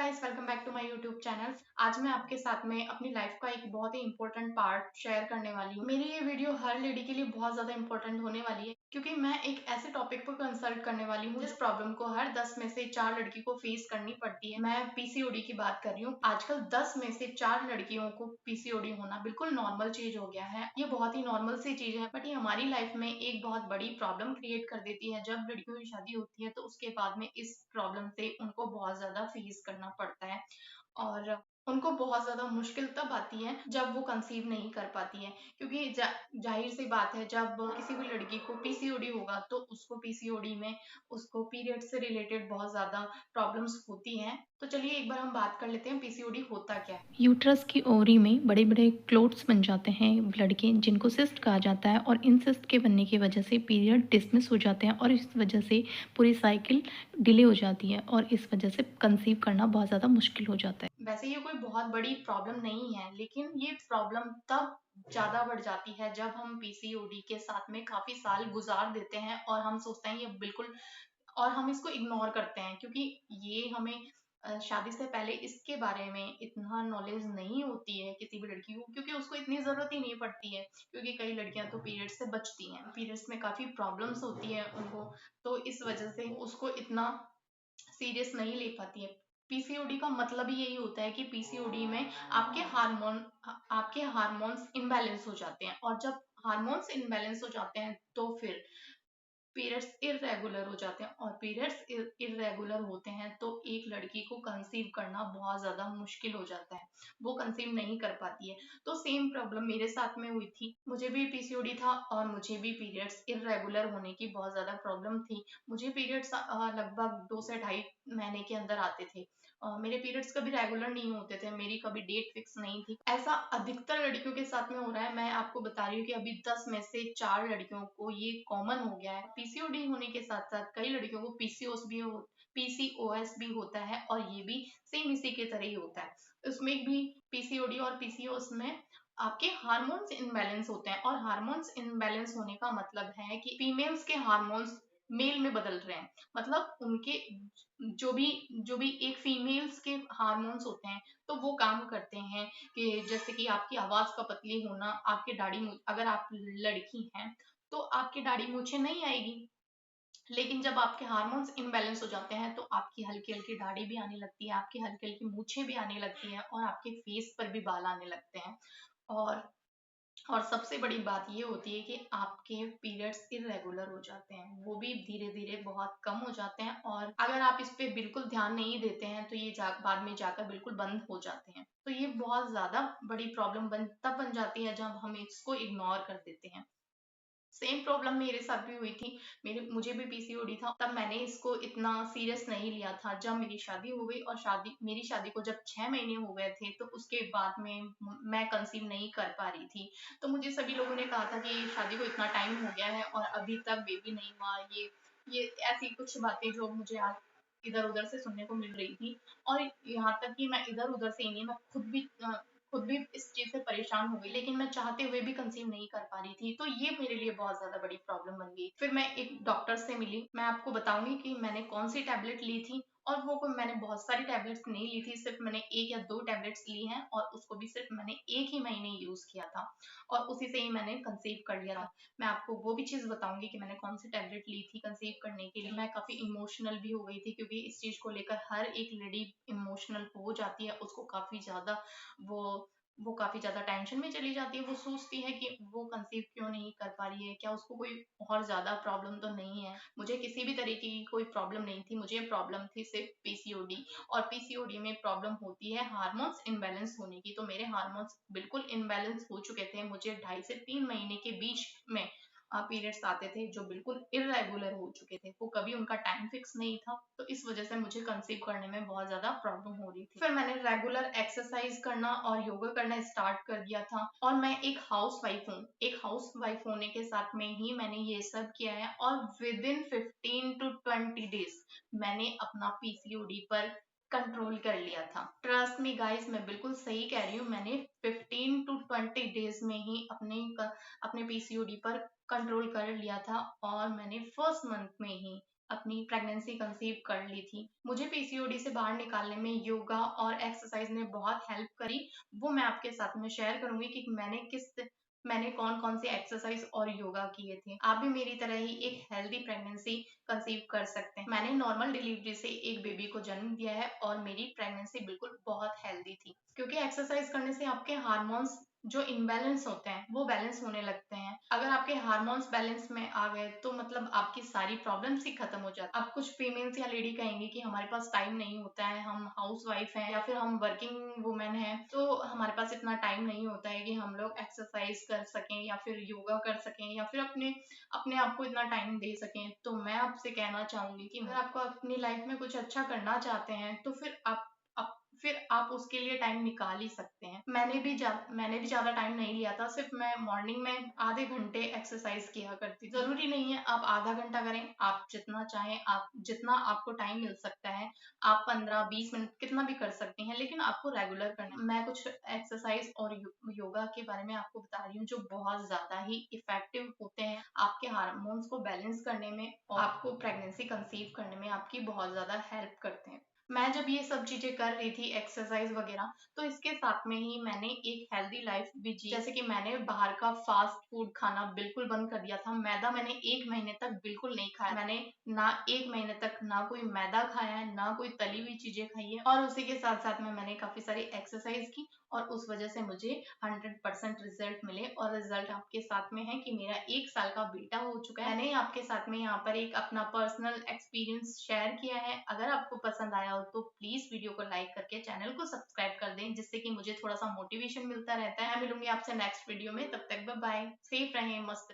Guys, welcome back to my YouTube channel. आज मैं आपके साथ में अपनी लाइफ का एक बहुत ही इंपॉर्टेंट पार्ट शेयर करने वाली हूँ। मेरी ये वीडियो हर लेडी के लिए बहुत ज्यादा इंपॉर्टेंट होने वाली है, क्योंकि मैं एक ऐसे टॉपिक पर कंसल्ट करने वाली हूँ जिस प्रॉब्लम को हर 10 में से 4 लड़की को फेस करनी पड़ती है। मैं पीसीओडी की बात कर रही हूँ। आजकल 10 में से 4 लड़कियों को पीसीओडी होना बिल्कुल नॉर्मल चीज हो गया है। ये बहुत ही नॉर्मल सी चीज है, बट ये हमारी लाइफ में एक बहुत बड़ी प्रॉब्लम क्रिएट कर देती है। जब लड़कियों की शादी होती है तो उसके बाद में इस प्रॉब्लम से उनको बहुत ज्यादा फेस करना पड़ता है, और उनको बहुत ज़्यादा मुश्किल तब आती है जब वो कंसीव नहीं कर पाती है। क्योंकि जाहिर सी बात है, जब किसी भी लड़की को पीसीओडी होगा तो उसको पीसीओडी में उसको पीरियड से रिलेटेड बहुत ज़्यादा प्रॉब्लम्स होती हैं। तो चलिए एक बार हम बात कर लेते हैं पीसीओडी होता क्या है। यूट्रस की ओवरी में बड़े बड़े क्लोट्स बन जाते हैं ब्लड के, जिनको सिस्ट कहा जाता है। और इन सिस्ट के बनने की वजह से पीरियड डिसमिस हो जाते हैं और इस वजह से पूरी साइकिल डिले हो जाती है और इस वजह से कंसीव करना बहुत ज़्यादा मुश्किल हो जाता है। वैसे ये कोई बहुत बड़ी प्रॉब्लम नहीं है, लेकिन ये प्रॉब्लम तब ज़्यादा बढ़ जाती है जब हम पीसीओडी के साथ में काफ़ी साल गुजार देते हैं और हम सोचते हैं ये बिल्कुल, और हम इसको इग्नोर करते हैं, क्योंकि ये हमें शादी से पहले इसके बारे में इतना नॉलेज नहीं होती है किसी भी लड़की को, क्योंकि उसको इतनी ज़रूरत ही नहीं पड़ती है। क्योंकि कई लड़कियां तो पीरियड्स से बचती हैं, पीरियड्स में काफ़ी प्रॉब्लम्स होती है उनको, तो इस वजह से उसको इतना सीरियस नहीं ले पाती है। पीसीओडी का मतलब ही यही होता है कि पीसीओडी में आपके हार्मोन्स इम्बैलेंस हो जाते हैं, और जब हार्मोन्स इम्बैलेंस हो जाते हैं तो फिर पीरियड्स इरेगुलर हो जाते हैं, और पीरियड्स इरेगुलर होते हैं तो एक लड़की को कंसीव करना बहुत ज़्यादा मुश्किल हो जाता है। वो कंसीव नहीं कर पाती है। तो सेम प्रॉब्लम मेरे साथ में हुई थी। मुझे भी पीसीओडी था और मुझे भी पीरियड्स इरेगुलर होने की बहुत ज़्यादा प्रॉब्लम थी। मुझे पीरियड्स लगभग 2 से ढाई महीने के अंदर आते थे। मेरे पीरियड्स कभी रेगुलर नहीं होते थे, मेरी कभी डेट फिक्स नहीं थी। ऐसा अधिकतर लड़कियों के साथ में हो रहा है। मैं आपको बता रही हूँ कि अभी 10 में से 4 लड़कियों को ये कॉमन हो गया है। पीसीओडी होने के साथ साथ कई लड़कियों को पीसीओएस भी होता है, और ये भी सेम इसी के तरह ही होता है। उसमें भी पीसीओडी और पीसीओएस में आपके हार्मोन्स इनबैलेंस होते हैं, और हार्मोन्स इनबैलेंस होने का मतलब है कि फीमेल्स के हार्मोन्स मेल में बदल रहे हैं। मतलब उनके जो भी एक फीमेल्स के हार्मोन्स होते हैं, तो वो काम करते हैं कि जैसे कि आपकी आवाज का पतली होना, आपके अगर आप लड़की हैं तो आपकी दाढ़ी मूछें नहीं आएगी। लेकिन जब आपके हार्मोन्स इम्बैलेंस हो जाते हैं तो आपकी हल्की हल्की दाढ़ी भी आने लगती है, आपकी हल्की हल्की मूछें भी आने लगती हैं, और आपके फेस पर भी बाल आने लगते हैं। और और सबसे बड़ी बात ये होती है कि आपके पीरियड्स इरेगुलर हो जाते हैं, वो भी धीरे धीरे बहुत कम हो जाते हैं, और अगर आप इस पे बिल्कुल ध्यान नहीं देते हैं तो ये बाद में जाकर बिल्कुल बंद हो जाते हैं। तो ये बहुत ज्यादा बड़ी प्रॉब्लम तब बन जाती है जब हम इसको इग्नोर कर देते हैं। सेम प्रॉब्लम मेरे साथ भी हुई थी। मुझे भी पीसीओडी था, तब मैंने इसको इतना सीरियस नहीं लिया था। जब मेरी शादी हो गई, और मेरी शादी को जब 6 महीने हो गए थे, तो उसके बाद में मैं कंसीव नहीं कर पा रही थी। तो मुझे सभी लोगों ने कहा था कि शादी को इतना टाइम हो गया है और अभी तक बेबी नहीं हुआ। ये ऐसी कुछ बातें जो मुझे आज इधर उधर से सुनने को मिल रही थी। और यहाँ तक कि मैं इधर उधर से ही नहीं, मैं खुद भी इस चीज से परेशान हो गई, लेकिन मैं चाहते हुए भी कंसीव नहीं कर पा रही थी। तो ये मेरे लिए बहुत ज्यादा बड़ी प्रॉब्लम बन गई। फिर मैं एक डॉक्टर से मिली। मैं आपको बताऊंगी कि मैंने कौन सी टैबलेट ली थी, और वो कोई मैंने बहुत सारी टैबलेट्स नहीं ली थी, सिर्फ मैंने 1 या 2 टैबलेट्स ली हैं, और उसको भी सिर्फ मैंने 1 ही महीने यूज किया था, और उसी से ही मैंने कंसीव कर लिया था। मैं आपको वो भी चीज बताऊंगी कि मैंने कौन सी टैबलेट ली थी कंसीव करने के लिए। मैं काफी इमोशनल भी हो गई थी, क्योंकि इस चीज को लेकर हर एक लेडी इमोशनल हो जाती है। उसको काफी ज्यादा वो वो काफी ज्यादा टेंशन में चली जाती है। वो सोचती है कि वो कंसीव क्यों नहीं कर पा रही है, क्या उसको कोई और ज्यादा प्रॉब्लम तो नहीं है। मुझे किसी भी तरीके की कोई प्रॉब्लम नहीं थी, मुझे प्रॉब्लम थी सिर्फ पीसीओडी। और पीसीओडी में प्रॉब्लम होती है हार्मोन्स इनबैलेंस होने की। तो मेरे हार्मोन्स बिल्कुल इनबैलेंस हो चुके थे। मुझे 2.5 से 3 महीने के बीच में पीरियड्स आते थे, जो बिल्कुल इरेगुलर हो चुके थे। वो कभी उनका टाइम फिक्स नहीं था, तो इस वजह से मुझे कंसीव करने में बहुत ज्यादा प्रॉब्लम हो रही थी। फिर मैंने रेगुलर एक्सरसाइज करना और योगा करना स्टार्ट कर दिया था। और मैं एक हाउस वाइफ हूँ। एक हाउस वाइफ होने के साथ में ही मैंने ये सब किया है, और विद इन 15 to 20 डेज मैंने अपना पीसीओडी पर कंट्रोल कर लिया था। ट्रस्ट मी गाइस, मैं बिल्कुल सही कह रही हूँ। मैंने 15 to 20 डेज में ही अपने पीसीओडी पर कंट्रोल कर लिया था, और मैंने फर्स्ट मंथ में ही अपनी प्रेगनेंसी कंसीव कर ली थी। मुझे पीसीओडी से बाहर निकालने में योगा और एक्सरसाइज ने बहुत हेल्प करी। वो मैं आपके साथ में शेयर करूंगी कि मैंने कौन कौन से एक्सरसाइज और योगा किए थे। आप भी मेरी तरह ही एक हेल्दी प्रेगनेंसी कंसीव कर सकते हैं। मैंने नॉर्मल डिलीवरी से एक बेबी को जन्म दिया है और मेरी प्रेगनेंसी बिल्कुल बहुत हेल्दी थी, क्योंकि एक्सरसाइज करने से आपके हार्मोन्स जो इम्बैलेंस होते हैं वो बैलेंस होने लगते हैं। अगर आपके हार्मोन्स बैलेंस में आ गए तो मतलब आपकी सारी प्रॉब्लम्स ही खत्म हो जाती है। अब कुछ फीमेल्स या लेडी कहेंगी कि हमारे पास टाइम नहीं होता है, हम हाउस वाइफ हैं या फिर हम वर्किंग वुमेन हैं, तो हमारे पास इतना टाइम नहीं होता है कि हम लोग एक्सरसाइज कर सकें या फिर योगा कर सकें या फिर अपने अपने आप को इतना टाइम दे सकें। तो मैं आपसे कहना चाहूंगी कि अगर आपको अपनी लाइफ में कुछ अच्छा करना चाहते हैं तो फिर आप उसके लिए टाइम निकाल ही सकते हैं। मैंने भी ज्यादा टाइम नहीं लिया था, सिर्फ मैं मॉर्निंग में आधे घंटे एक्सरसाइज किया करती थी। जरूरी नहीं है आप आधा घंटा करें, आप जितना चाहें, आप जितना आपको टाइम मिल सकता है, आप 15-20 मिनट कितना भी कर सकते हैं, लेकिन आपको रेगुलर करना है। मैं कुछ एक्सरसाइज और योगा के बारे में आपको बता रही हूँ जो बहुत ज्यादा ही इफेक्टिव होते हैं आपके हार्मोन्स को बैलेंस करने में और आपको प्रेगनेंसी कंसीव करने में आपकी बहुत ज्यादा हेल्प करते हैं। मैं जब ये सब चीजें कर रही थी एक्सरसाइज वगैरह, तो इसके साथ में ही मैंने एक हेल्दी लाइफ भी जी। जैसे कि मैंने बाहर का फास्ट फूड खाना बिल्कुल बंद कर दिया था। मैदा मैंने 1 महीने तक बिल्कुल नहीं खाया। मैंने ना 1 महीने तक ना कोई मैदा खाया है, ना कोई तली हुई चीजें खाई है, और उसी के साथ साथ में मैंने काफी सारी एक्सरसाइज की और उस वजह से मुझे 100% रिजल्ट मिले। और रिजल्ट आपके साथ में है कि मेरा 1 साल का बेटा हो चुका है। मैंने आपके साथ में यहाँ पर एक अपना पर्सनल एक्सपीरियंस शेयर किया है। अगर आपको पसंद आया हो तो प्लीज वीडियो को लाइक करके चैनल को सब्सक्राइब कर दें, जिससे कि मुझे थोड़ा सा मोटिवेशन मिलता रहता है। मैं मिलूंगी आपसे नेक्स्ट वीडियो में, तब तक बाय बाय। सेफ रहें, मस्त रहें।